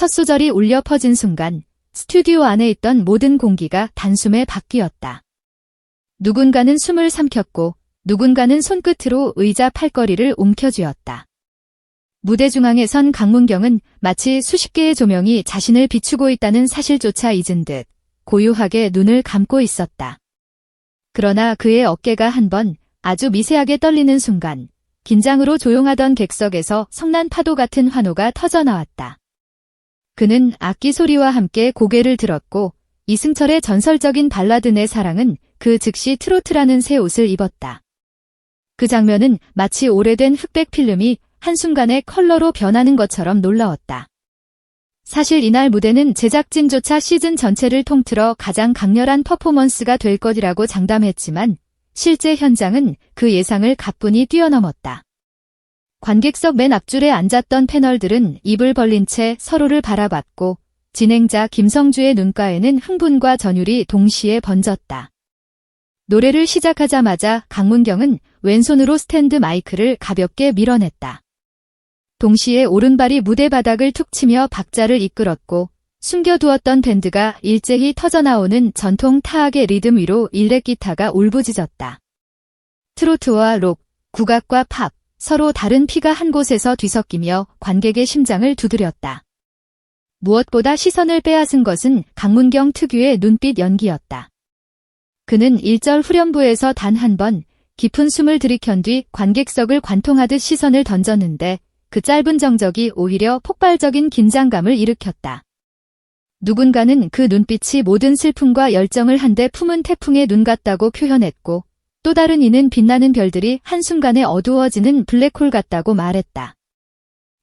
첫 소절이 울려 퍼진 순간 스튜디오 안에 있던 모든 공기가 단숨에 바뀌었다. 누군가는 숨을 삼켰고 누군가는 손끝으로 의자 팔걸이를 움켜쥐었다. 무대 중앙에 선 강문경은 마치 수십 개의 조명이 자신을 비추고 있다는 사실조차 잊은 듯 고요하게 눈을 감고 있었다. 그러나 그의 어깨가 한 번 아주 미세하게 떨리는 순간 긴장으로 조용하던 객석에서 성난 파도 같은 환호가 터져나왔다. 그는 악기 소리와 함께 고개를 들었고 이승철의 전설적인 발라드 내 사랑은 그 즉시 트로트라는 새 옷을 입었다. 그 장면은 마치 오래된 흑백 필름이 한순간에 컬러로 변하는 것처럼 놀라웠다. 사실 이날 무대는 제작진조차 시즌 전체를 통틀어 가장 강렬한 퍼포먼스가 될 것이라고 장담했지만 실제 현장은 그 예상을 가뿐히 뛰어넘었다. 관객석 맨 앞줄에 앉았던 패널들은 입을 벌린 채 서로를 바라봤고 진행자 김성주의 눈가에는 흥분과 전율이 동시에 번졌다. 노래를 시작하자마자 강문경은 왼손으로 스탠드 마이크를 가볍게 밀어냈다. 동시에 오른발이 무대 바닥을 툭 치며 박자를 이끌었고 숨겨두었던 밴드가 일제히 터져나오는 전통 타악의 리듬 위로 일렉기타가 울부짖었다. 트로트와 록, 국악과 팝, 서로 다른 피가 한 곳에서 뒤섞이며 관객의 심장을 두드렸다. 무엇보다 시선을 빼앗은 것은 강문경 특유의 눈빛 연기였다. 그는 1절 후렴부에서 단 한 번 깊은 숨을 들이켠 뒤 관객석을 관통하듯 시선을 던졌는데 그 짧은 정적이 오히려 폭발적인 긴장감을 일으켰다. 누군가는 그 눈빛이 모든 슬픔과 열정을 한데 품은 태풍의 눈 같다고 표현했고 또 다른 이는 빛나는 별들이 한순간에 어두워지는 블랙홀 같다고 말했다.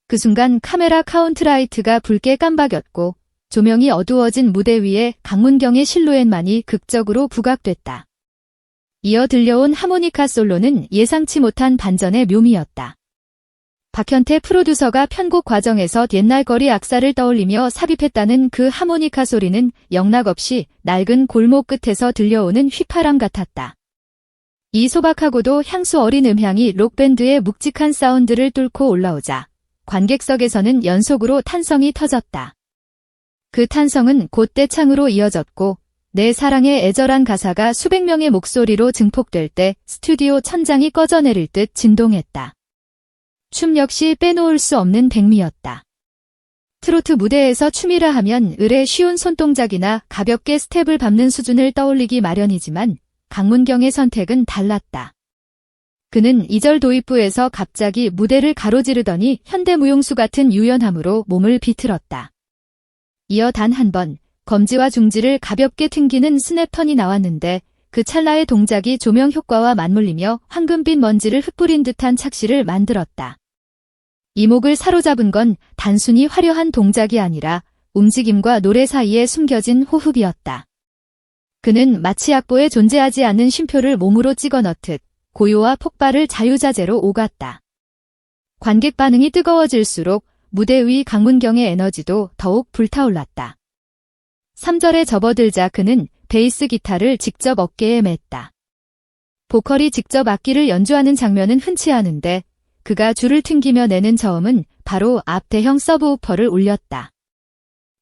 그 순간 카메라 카운트라이트가 붉게 깜박였고 조명이 어두워진 무대 위에 강문경의 실루엣만이 극적으로 부각됐다. 이어 들려온 하모니카 솔로는 예상치 못한 반전의 묘미였다. 박현태 프로듀서가 편곡 과정에서 옛날 거리 악사를 떠올리며 삽입했다는 그 하모니카 소리는 영락없이 낡은 골목 끝에서 들려오는 휘파람 같았다. 이 소박하고도 향수 어린 음향이 록밴드의 묵직한 사운드를 뚫고 올라오자 관객석에서는 연속으로 탄성이 터졌다. 그 탄성은 곧 떼창으로 이어졌고 내 사랑의 애절한 가사가 수백 명의 목소리로 증폭될 때 스튜디오 천장이 꺼져내릴 듯 진동했다. 춤 역시 빼놓을 수 없는 백미였다. 트로트 무대에서 춤이라 하면 을의 쉬운 손동작이나 가볍게 스텝을 밟는 수준을 떠올리기 마련이지만 강문경의 선택은 달랐다. 그는 2절 도입부에서 갑자기 무대를 가로지르더니 현대무용수 같은 유연함으로 몸을 비틀었다. 이어 단 한 번 검지와 중지를 가볍게 튕기는 스냅턴이 나왔는데 그 찰나의 동작이 조명 효과와 맞물리며 황금빛 먼지를 흩뿌린 듯한 착시를 만들었다. 이목을 사로잡은 건 단순히 화려한 동작이 아니라 움직임과 노래 사이에 숨겨진 호흡이었다. 그는 마치 악보에 존재하지 않는 쉼표를 몸으로 찍어넣듯 고요와 폭발을 자유자재로 오갔다. 관객 반응이 뜨거워질수록 무대 위 강문경의 에너지도 더욱 불타올랐다. 3절에 접어들자 그는 베이스 기타를 직접 어깨에 맸다. 보컬이 직접 악기를 연주하는 장면은 흔치 않은데 그가 줄을 튕기며 내는 저음은 바로 앞 대형 서브우퍼를 울렸다.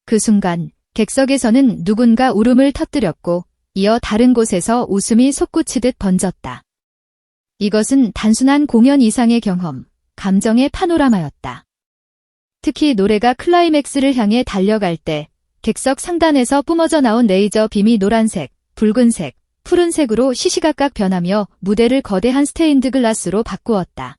그 순간 객석에서는 누군가 울음을 터뜨렸고 이어 다른 곳에서 웃음이 솟구치듯 번졌다. 이것은 단순한 공연 이상의 경험, 감정의 파노라마였다. 특히 노래가 클라이맥스를 향해 달려갈 때 객석 상단에서 뿜어져 나온 레이저 빔이 노란색, 붉은색, 푸른색으로 시시각각 변하며 무대를 거대한 스테인드 글라스로 바꾸었다.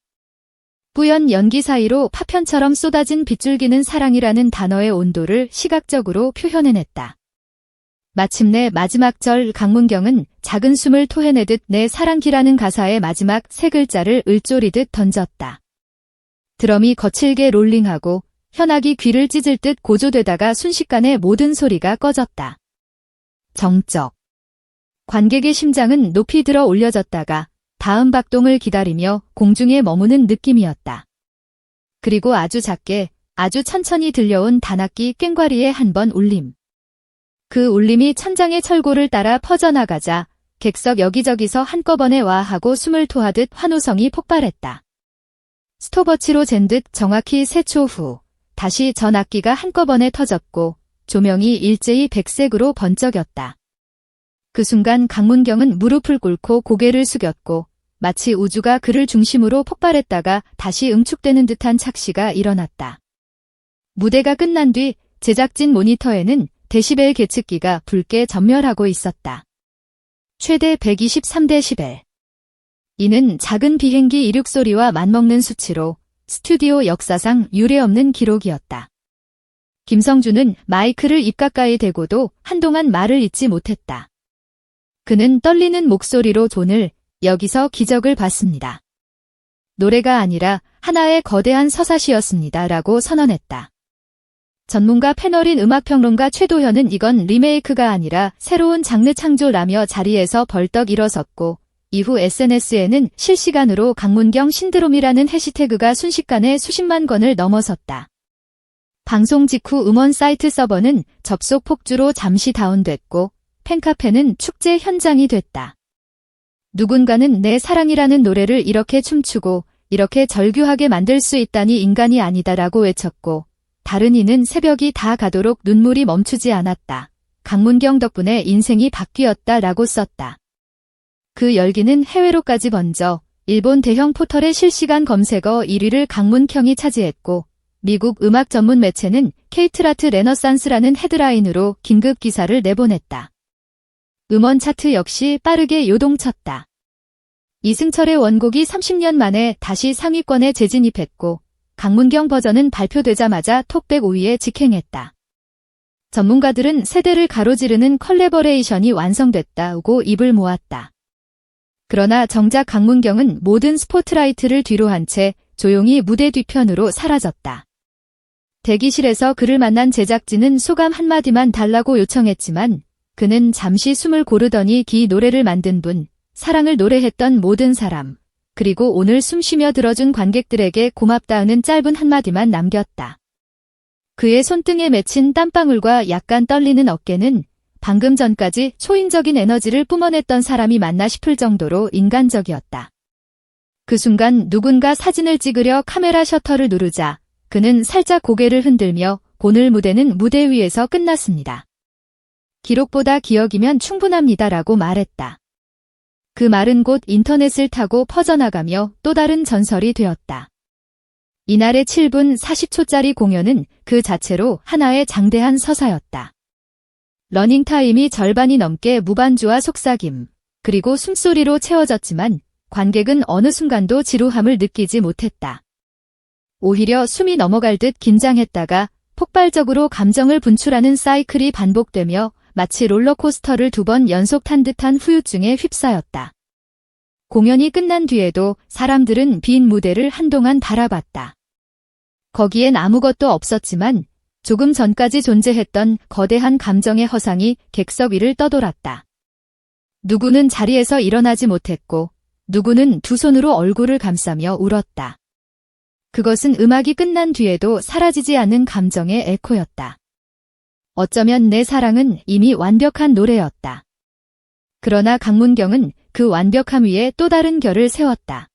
뿌연 연기 사이로 파편처럼 쏟아진 빗줄기는 사랑이라는 단어의 온도를 시각적으로 표현해냈다. 마침내 마지막 절 강문경은 작은 숨을 토해내듯 내 사랑기라는 가사의 마지막 세 글자를 을조리듯 던졌다. 드럼이 거칠게 롤링하고 현악이 귀를 찢을 듯 고조되다가 순식간에 모든 소리가 꺼졌다. 정적. 관객의 심장은 높이 들어 올려졌다가 다음 박동을 기다리며 공중에 머무는 느낌이었다. 그리고 아주 작게, 아주 천천히 들려온 단악기 꽹과리의 한 번 울림. 그 울림이 천장의 철골을 따라 퍼져나가자 객석 여기저기서 한꺼번에 와 하고 숨을 토하듯 환호성이 폭발했다. 스톱워치로 잰 듯 정확히 3초 후 다시 전 악기가 한꺼번에 터졌고 조명이 일제히 백색으로 번쩍였다. 그 순간 강문경은 무릎을 꿇고 고개를 숙였고 마치 우주가 그를 중심으로 폭발했다가 다시 응축되는 듯한 착시가 일어났다. 무대가 끝난 뒤 제작진 모니터에는 데시벨 계측기가 붉게 전멸하고 있었다. 최대 123데시벨. 이는 작은 비행기 이륙소리와 맞먹는 수치로 스튜디오 역사상 유례없는 기록이었다. 김성주는 마이크를 입 가까이 대고도 한동안 말을 잇지 못했다. 그는 떨리는 목소리로 존을 여기서 기적을 봤습니다. 노래가 아니라 하나의 거대한 서사시였습니다. 라고 선언했다. 전문가 패널인 음악평론가 최도현은 이건 리메이크가 아니라 새로운 장르 창조라며 자리에서 벌떡 일어섰고 이후 SNS에는 실시간으로 강문경 신드롬이라는 해시태그가 순식간에 수십만 건을 넘어섰다. 방송 직후 음원 사이트 서버는 접속 폭주로 잠시 다운됐고 팬카페는 축제 현장이 됐다. 누군가는 내 사랑이라는 노래를 이렇게 춤추고 이렇게 절규하게 만들 수 있다니 인간이 아니다라고 외쳤고 다른 이는 새벽이 다 가도록 눈물이 멈추지 않았다. 강문경 덕분에 인생이 바뀌었다라고 썼다. 그 열기는 해외로까지 번져 일본 대형 포털의 실시간 검색어 1위를 강문경이 차지했고 미국 음악 전문 매체는 케이트라트 레너산스라는 헤드라인으로 긴급 기사를 내보냈다. 음원 차트 역시 빠르게 요동쳤다. 이승철의 원곡이 30년 만에 다시 상위권에 재진입했고 강문경 버전은 발표되자마자 톱100 5위에 직행했다. 전문가들은 세대를 가로지르는 컬래버레이션이 완성됐다고 입을 모았다. 그러나 정작 강문경은 모든 스포트라이트를 뒤로 한 채 조용히 무대 뒤편으로 사라졌다. 대기실에서 그를 만난 제작진은 소감 한마디만 달라고 요청했지만 그는 잠시 숨을 고르더니 기 노래를 만든 분, 사랑을 노래했던 모든 사람, 그리고 오늘 숨쉬며 들어준 관객들에게 고맙다는 짧은 한마디만 남겼다. 그의 손등에 맺힌 땀방울과 약간 떨리는 어깨는 방금 전까지 초인적인 에너지를 뿜어냈던 사람이 맞나 싶을 정도로 인간적이었다. 그 순간 누군가 사진을 찍으려 카메라 셔터를 누르자 그는 살짝 고개를 흔들며 오늘 무대는 무대 위에서 끝났습니다. 기록보다 기억이면 충분합니다라고 말했다. 그 말은 곧 인터넷을 타고 퍼져나가며 또 다른 전설이 되었다. 이날의 7분 40초짜리 공연은 그 자체로 하나의 장대한 서사였다. 러닝타임이 절반이 넘게 무반주와 속삭임, 그리고 숨소리로 채워졌지만 관객은 어느 순간도 지루함을 느끼지 못했다. 오히려 숨이 넘어갈 듯 긴장했다가 폭발적으로 감정을 분출하는 사이클이 반복되며 마치 롤러코스터를 2번 연속 탄 듯한 후유증에 휩싸였다. 공연이 끝난 뒤에도 사람들은 빈 무대를 한동안 바라봤다. 거기엔 아무것도 없었지만 조금 전까지 존재했던 거대한 감정의 허상이 객석 위를 떠돌았다. 누구는 자리에서 일어나지 못했고 누구는 두 손으로 얼굴을 감싸며 울었다. 그것은 음악이 끝난 뒤에도 사라지지 않는 감정의 에코였다. 어쩌면 내 사랑은 이미 완벽한 노래였다. 그러나 강문경은 그 완벽함 위에 또 다른 결을 세웠다.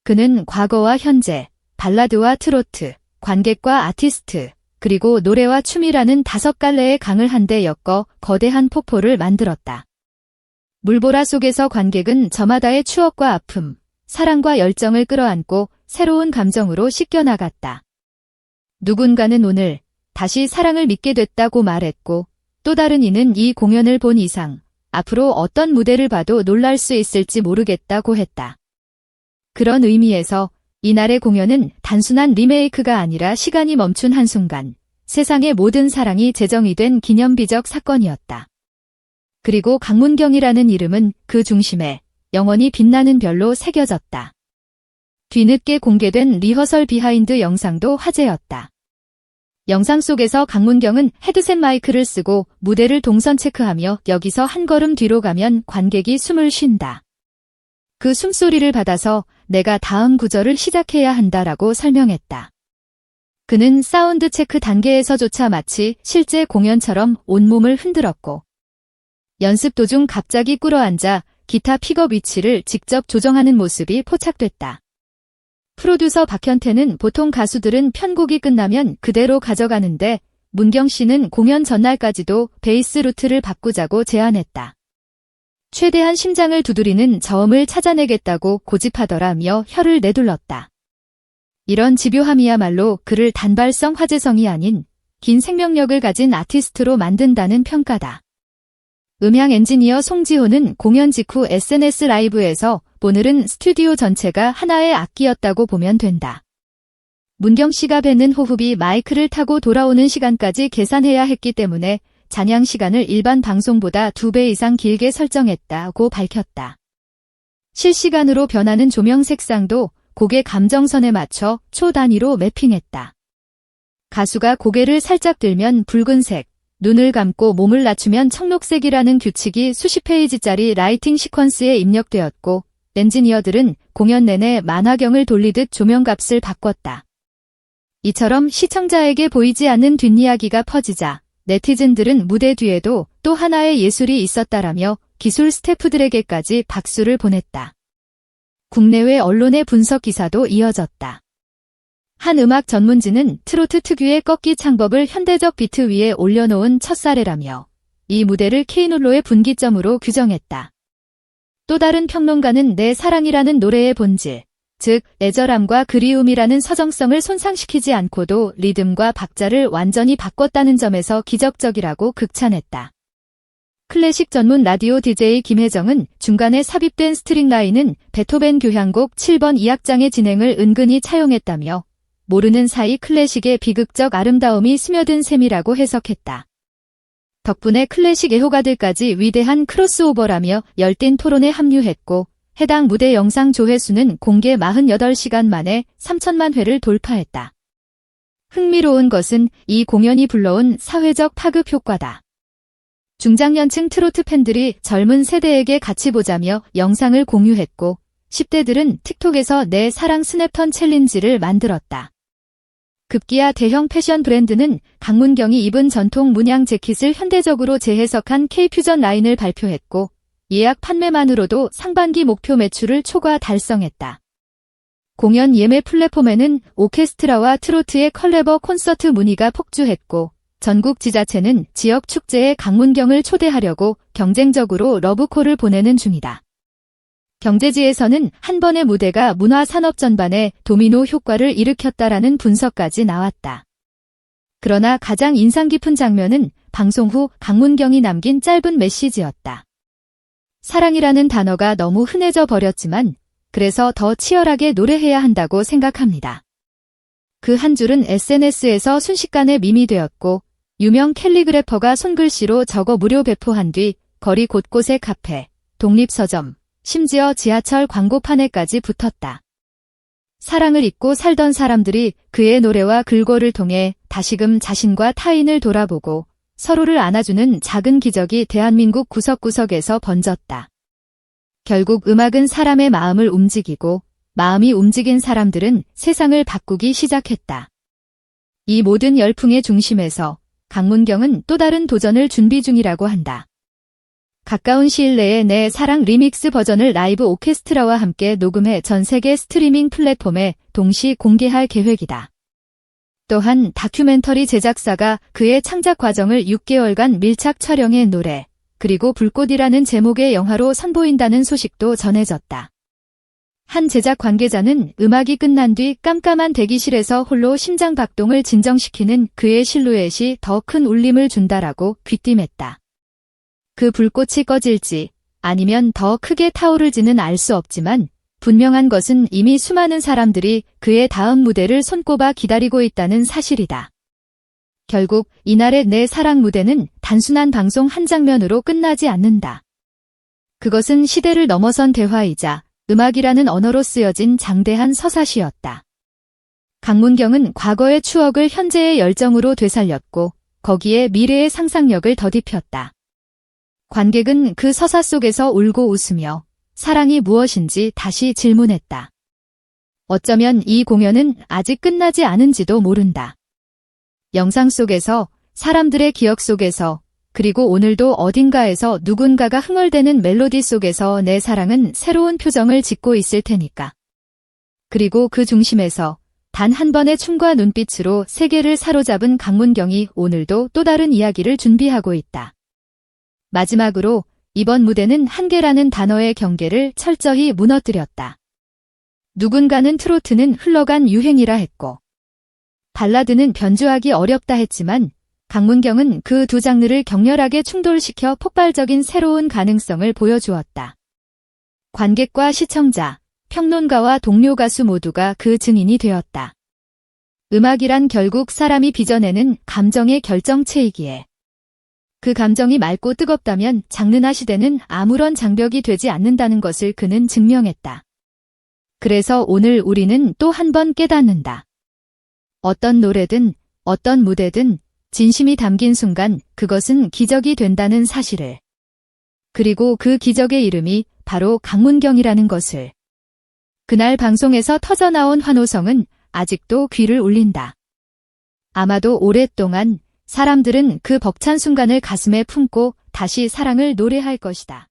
그는 과거와 현재, 발라드와 트로트, 관객과 아티스트, 그리고 노래와 춤이라는 5갈래의 강을 한데 엮어 거대한 폭포를 만들었다. 물보라 속에서 관객은 저마다의 추억과 아픔, 사랑과 열정을 끌어안고 새로운 감정으로 씻겨나갔다. 누군가는 오늘 다시 사랑을 믿게 됐다고 말했고 또 다른 이는 이 공연을 본 이상 앞으로 어떤 무대를 봐도 놀랄 수 있을지 모르겠다고 했다. 그런 의미에서 이날의 공연은 단순한 리메이크가 아니라 시간이 멈춘 한순간 세상의 모든 사랑이 재정이 된 기념비적 사건이었다. 그리고 강문경이라는 이름은 그 중심에 영원히 빛나는 별로 새겨졌다. 뒤늦게 공개된 리허설 비하인드 영상도 화제였다. 영상 속에서 강문경은 헤드셋 마이크를 쓰고 무대를 동선 체크하며 여기서 한 걸음 뒤로 가면 관객이 숨을 쉰다. 그 숨소리를 받아서 내가 다음 구절을 시작해야 한다라고 설명했다. 그는 사운드 체크 단계에서조차 마치 실제 공연처럼 온몸을 흔들었고 연습 도중 갑자기 꿇어앉아 기타 픽업 위치를 직접 조정하는 모습이 포착됐다. 프로듀서 박현태는 보통 가수들은 편곡이 끝나면 그대로 가져가는데 문경 씨는 공연 전날까지도 베이스 루트를 바꾸자고 제안했다. 최대한 심장을 두드리는 저음을 찾아내겠다고 고집하더라며 혀를 내둘렀다. 이런 집요함이야말로 그를 단발성 화제성이 아닌 긴 생명력을 가진 아티스트로 만든다는 평가다. 음향 엔지니어 송지호는 공연 직후 SNS 라이브에서 오늘은 스튜디오 전체가 하나의 악기였다고 보면 된다. 문경 씨가 뱉는 호흡이 마이크를 타고 돌아오는 시간까지 계산해야 했기 때문에 잔향 시간을 일반 방송보다 2배 이상 길게 설정했다고 밝혔다. 실시간으로 변하는 조명 색상도 곡의 감정선에 맞춰 초 단위로 매핑했다. 가수가 고개를 살짝 들면 붉은색, 눈을 감고 몸을 낮추면 청록색이라는 규칙이 수십 페이지짜리 라이팅 시퀀스에 입력되었고 엔지니어들은 공연 내내 만화경을 돌리듯 조명값을 바꿨다. 이처럼 시청자에게 보이지 않는 뒷이야기가 퍼지자 네티즌들은 무대 뒤에도 또 하나의 예술이 있었다라며 기술 스태프들에게까지 박수를 보냈다. 국내외 언론의 분석 기사도 이어졌다. 한 음악 전문지는 트로트 특유의 꺾기 창법을 현대적 비트 위에 올려놓은 첫 사례라며 이 무대를 K놀로의 분기점으로 규정했다. 또 다른 평론가는 내 사랑이라는 노래의 본질, 즉 애절함과 그리움이라는 서정성을 손상시키지 않고도 리듬과 박자를 완전히 바꿨다는 점에서 기적적이라고 극찬했다. 클래식 전문 라디오 DJ 김혜정은 중간에 삽입된 스트링 라인은 베토벤 교향곡 7번 2악장의 진행을 은근히 차용했다며 모르는 사이 클래식의 비극적 아름다움이 스며든 셈이라고 해석했다. 덕분에 클래식 애호가들까지 위대한 크로스오버라며 열띤 토론에 합류했고 해당 무대 영상 조회수는 공개 48시간 만에 3천만 회를 돌파했다. 흥미로운 것은 이 공연이 불러온 사회적 파급 효과다. 중장년층 트로트 팬들이 젊은 세대에게 같이 보자며 영상을 공유했고 10대들은 틱톡에서 내 사랑 스냅턴 챌린지를 만들었다. 급기야 대형 패션 브랜드는 강문경이 입은 전통 문양 재킷을 현대적으로 재해석한 K-퓨전 라인을 발표했고 예약 판매만으로도 상반기 목표 매출을 초과 달성했다. 공연 예매 플랫폼에는 오케스트라와 트로트의 컬래버 콘서트 문의가 폭주했고 전국 지자체는 지역 축제에 강문경을 초대하려고 경쟁적으로 러브콜을 보내는 중이다. 경제지에서는 한 번의 무대가 문화산업 전반에 도미노 효과를 일으켰다라는 분석까지 나왔다. 그러나 가장 인상 깊은 장면은 방송 후 강문경이 남긴 짧은 메시지였다. 사랑이라는 단어가 너무 흔해져 버렸지만 그래서 더 치열하게 노래해야 한다고 생각합니다. 그 한 줄은 SNS에서 순식간에 밈이 되었고 유명 캘리그래퍼가 손글씨로 적어 무료 배포한 뒤 거리 곳곳의 카페, 독립서점, 심지어 지하철 광고판에까지 붙었다. 사랑을 잊고 살던 사람들이 그의 노래와 글고를 통해 다시금 자신과 타인을 돌아보고 서로를 안아주는 작은 기적이 대한민국 구석구석에서 번졌다. 결국 음악은 사람의 마음을 움직이고 마음이 움직인 사람들은 세상을 바꾸기 시작했다. 이 모든 열풍의 중심에서 강문경은 또 다른 도전을 준비 중이라고 한다. 가까운 시일 내에 내 사랑 리믹스 버전을 라이브 오케스트라와 함께 녹음해 전 세계 스트리밍 플랫폼에 동시 공개할 계획이다. 또한 다큐멘터리 제작사가 그의 창작 과정을 6개월간 밀착 촬영해 노래, 그리고 불꽃이라는 제목의 영화로 선보인다는 소식도 전해졌다. 한 제작 관계자는 음악이 끝난 뒤 깜깜한 대기실에서 홀로 심장 박동을 진정시키는 그의 실루엣이 더 큰 울림을 준다라고 귀띔했다. 그 불꽃이 꺼질지 아니면 더 크게 타오를지는 알 수 없지만 분명한 것은 이미 수많은 사람들이 그의 다음 무대를 손꼽아 기다리고 있다는 사실이다. 결국 이날의 내 사랑 무대는 단순한 방송 한 장면으로 끝나지 않는다. 그것은 시대를 넘어선 대화이자 음악이라는 언어로 쓰여진 장대한 서사시였다. 강문경은 과거의 추억을 현재의 열정으로 되살렸고 거기에 미래의 상상력을 더딥혔다. 관객은 그 서사 속에서 울고 웃으며 사랑이 무엇인지 다시 질문했다. 어쩌면 이 공연은 아직 끝나지 않은지도 모른다. 영상 속에서, 사람들의 기억 속에서, 그리고 오늘도 어딘가에서 누군가가 흥얼대는 멜로디 속에서 내 사랑은 새로운 표정을 짓고 있을 테니까. 그리고 그 중심에서 단 한 번의 춤과 눈빛으로 세계를 사로잡은 강문경이 오늘도 또 다른 이야기를 준비하고 있다. 마지막으로 이번 무대는 한계라는 단어의 경계를 철저히 무너뜨렸다. 누군가는 트로트는 흘러간 유행이라 했고, 발라드는 변주하기 어렵다 했지만 강문경은 그 두 장르를 격렬하게 충돌시켜 폭발적인 새로운 가능성을 보여주었다. 관객과 시청자, 평론가와 동료 가수 모두가 그 증인이 되었다. 음악이란 결국 사람이 빚어내는 감정의 결정체이기에 그 감정이 맑고 뜨겁다면 장르나 시대는 아무런 장벽이 되지 않는다는 것을 그는 증명했다. 그래서 오늘 우리는 또 한 번 깨닫는다. 어떤 노래든 어떤 무대든 진심이 담긴 순간 그것은 기적이 된다는 사실을. 그리고 그 기적의 이름이 바로 강문경이라는 것을. 그날 방송에서 터져나온 환호성은 아직도 귀를 울린다. 아마도 오랫동안 사람들은 그 벅찬 순간을 가슴에 품고 다시 사랑을 노래할 것이다.